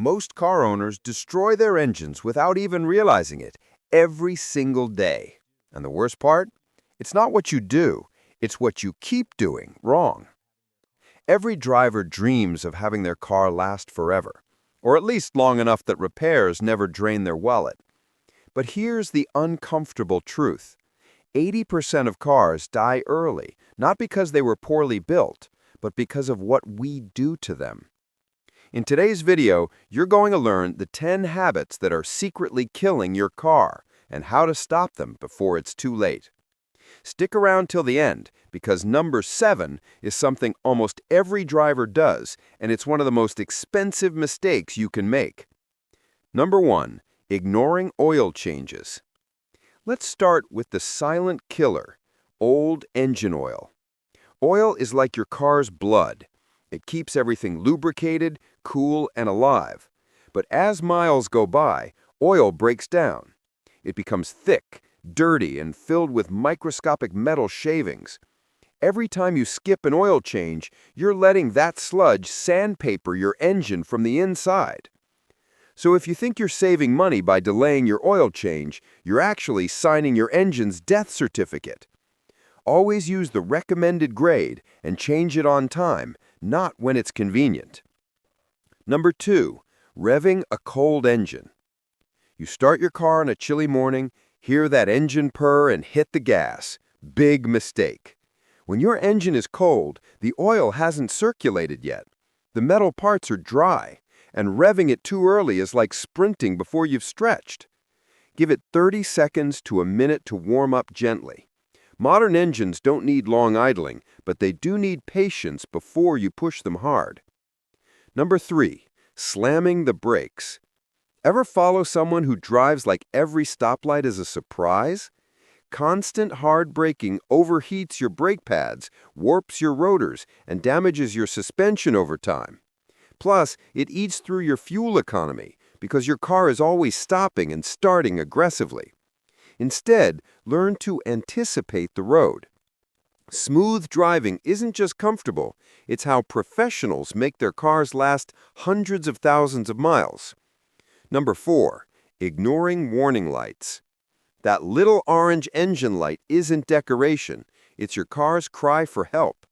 Most car owners destroy their engines without even realizing it every single day. And the worst part? It's not what you do, it's what you keep doing wrong. Every driver dreams of having their car last forever, or at least long enough that repairs never drain their wallet. But here's the uncomfortable truth. 80% of cars die early, not because they were poorly built, but because of what we do to them. In today's video, you're going to learn the 10 habits that are secretly killing your car and how to stop them before it's too late. Stick around till the end, because number 7 is something almost every driver does, and it's one of the most expensive mistakes you can make. Number 1, ignoring oil changes. Let's start with the silent killer, old engine oil. Oil is like your car's blood. It keeps everything lubricated, cool, and alive. But as miles go by, oil breaks down. It becomes thick, dirty, and filled with microscopic metal shavings. Every time you skip an oil change, you're letting that sludge sandpaper your engine from the inside. So if you think you're saving money by delaying your oil change, you're actually signing your engine's death certificate. Always use the recommended grade and change it on time, not when it's convenient. Number 2, revving a cold engine. You start your car on a chilly morning, hear that engine purr and hit the gas. Big mistake. When your engine is cold, the oil hasn't circulated yet. The metal parts are dry, and revving it too early is like sprinting before you've stretched. Give it 30 seconds to a minute to warm up gently. Modern engines don't need long idling, but they do need patience before you push them hard. Number 3, slamming the brakes. Ever follow someone who drives like every stoplight is a surprise? Constant hard braking overheats your brake pads, warps your rotors, and damages your suspension over time. Plus, it eats through your fuel economy because your car is always stopping and starting aggressively. Instead, learn to anticipate the road. Smooth driving isn't just comfortable, it's how professionals make their cars last hundreds of thousands of miles. Number 4, ignoring warning lights. That little orange engine light isn't decoration, it's your car's cry for help.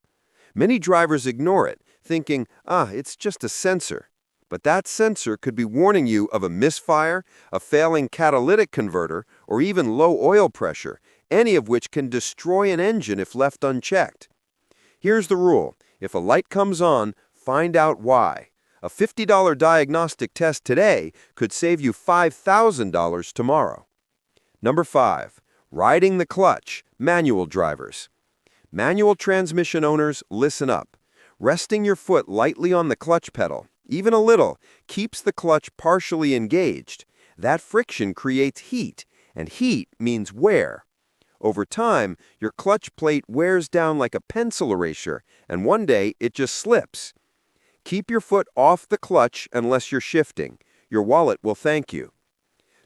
Many drivers ignore it, thinking, it's just a sensor. But that sensor could be warning you of a misfire, a failing catalytic converter, or even low oil pressure, any of which can destroy an engine if left unchecked. Here's the rule. If a light comes on, find out why. A $50 diagnostic test today could save you $5,000 tomorrow. Number 5, riding the clutch, manual drivers. Manual transmission owners, listen up. Resting your foot lightly on the clutch pedal, even a little, keeps the clutch partially engaged. That friction creates heat, and heat means wear. Over time, your clutch plate wears down like a pencil eraser, and one day it just slips. Keep your foot off the clutch unless you're shifting. Your wallet will thank you.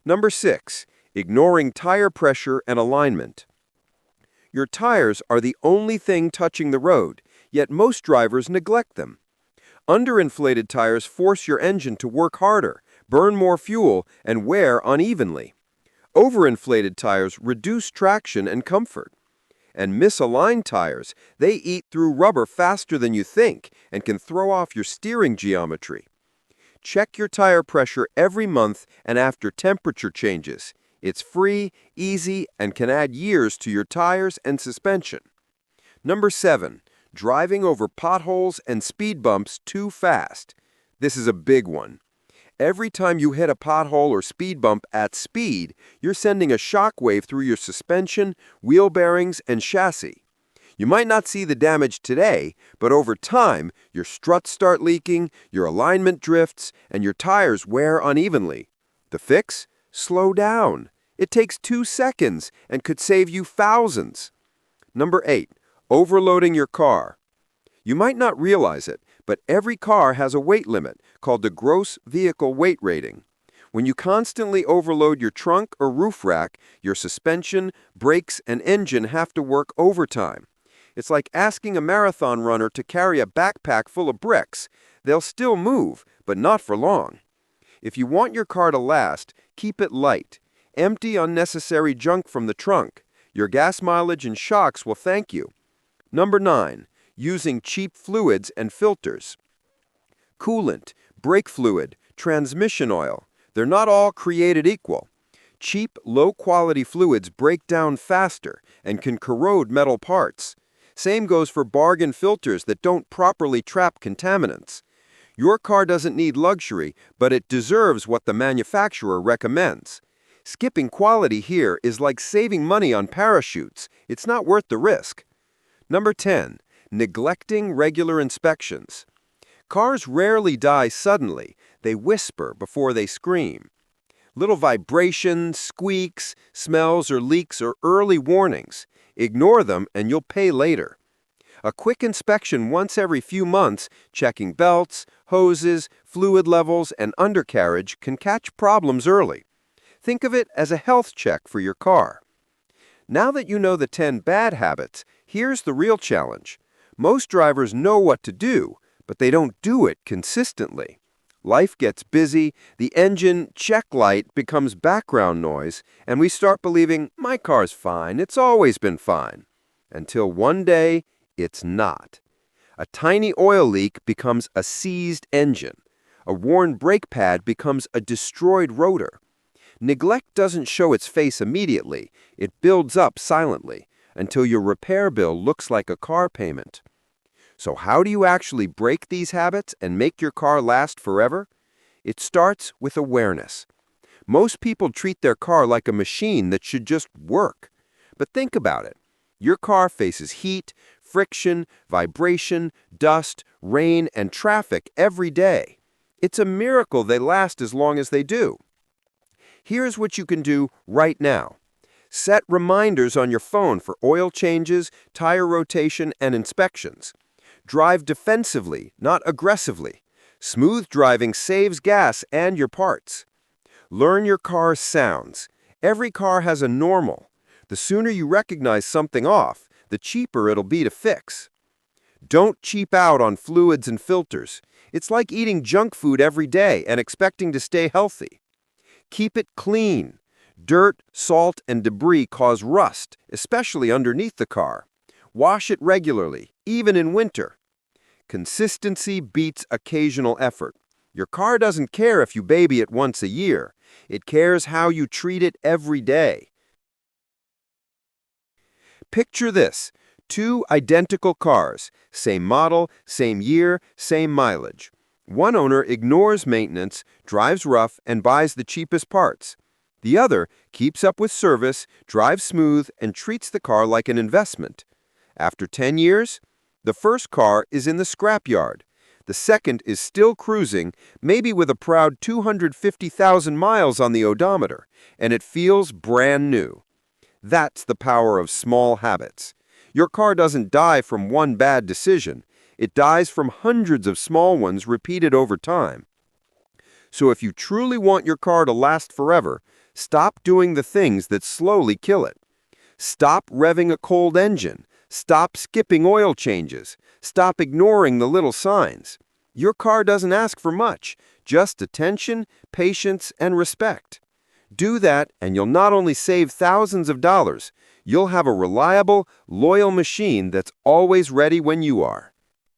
Number 6, ignoring tire pressure and alignment. Your tires are the only thing touching the road, yet most drivers neglect them. Underinflated tires force your engine to work harder, burn more fuel, and wear unevenly. Overinflated tires reduce traction and comfort. And misaligned tires, they eat through rubber faster than you think and can throw off your steering geometry. Check your tire pressure every month and after temperature changes. It's free, easy, and can add years to your tires and suspension. Number 7, driving over potholes and speed bumps too fast. This is a big one. Every time you hit a pothole or speed bump at speed, you're sending a shock wave through your suspension, wheel bearings, and chassis. You might not see the damage today, but over time, your struts start leaking, your alignment drifts, and your tires wear unevenly. The fix? Slow down. It takes 2 seconds and could save you thousands. Number 8, overloading your car. You might not realize it, but every car has a weight limit called the gross vehicle weight rating. When you constantly overload your trunk or roof rack, your suspension, brakes, and engine have to work overtime. It's like asking a marathon runner to carry a backpack full of bricks. They'll still move, but not for long. If you want your car to last, keep it light. Empty unnecessary junk from the trunk. Your gas mileage and shocks will thank you. Number 9. Using cheap fluids and filters. Coolant, brake fluid, transmission oil. They're not all created equal. Cheap, low-quality fluids break down faster and can corrode metal parts. Same goes for bargain filters that don't properly trap contaminants. Your car doesn't need luxury, but it deserves what the manufacturer recommends. Skipping quality here is like saving money on parachutes. It's not worth the risk. Number 10. Neglecting regular inspections. Cars rarely die suddenly. They whisper before they scream. Little vibrations, squeaks, smells, or leaks are early warnings. Ignore them and you'll pay later. A quick inspection once every few months, checking belts, hoses, fluid levels, and undercarriage can catch problems early. Think of it as a health check for your car. Now that you know the 10 bad habits, here's the real challenge. Most drivers know what to do, but they don't do it consistently. Life gets busy, the engine check light becomes background noise, and we start believing, my car's fine, it's always been fine. Until one day, it's not. A tiny oil leak becomes a seized engine. A worn brake pad becomes a destroyed rotor. Neglect doesn't show its face immediately. It builds up silently until your repair bill looks like a car payment. So how do you actually break these habits and make your car last forever? It starts with awareness. Most people treat their car like a machine that should just work. But think about it. Your car faces heat, friction, vibration, dust, rain, and traffic every day. It's a miracle they last as long as they do. Here's what you can do right now. Set reminders on your phone for oil changes, tire rotation, and inspections. Drive defensively, not aggressively. Smooth driving saves gas and your parts. Learn your car's sounds. Every car has a normal. The sooner you recognize something off, the cheaper it'll be to fix. Don't cheap out on fluids and filters. It's like eating junk food every day and expecting to stay healthy. Keep it clean. Dirt, salt, and debris cause rust, especially underneath the car. Wash it regularly, even in winter. Consistency beats occasional effort. Your car doesn't care if you baby it once a year. It cares how you treat it every day. Picture this. 2 identical cars, same model, same year, same mileage. One owner ignores maintenance, drives rough, and buys the cheapest parts. The other keeps up with service, drives smooth, and treats the car like an investment. After 10 years, the first car is in the scrapyard. The second is still cruising, maybe with a proud 250,000 miles on the odometer, and it feels brand new. That's the power of small habits. Your car doesn't die from one bad decision. It dies from hundreds of small ones repeated over time. So if you truly want your car to last forever, stop doing the things that slowly kill it. Stop revving a cold engine. Stop skipping oil changes. Stop ignoring the little signs. Your car doesn't ask for much, just attention, patience, and respect. Do that, and you'll not only save thousands of dollars, you'll have a reliable, loyal machine that's always ready when you are.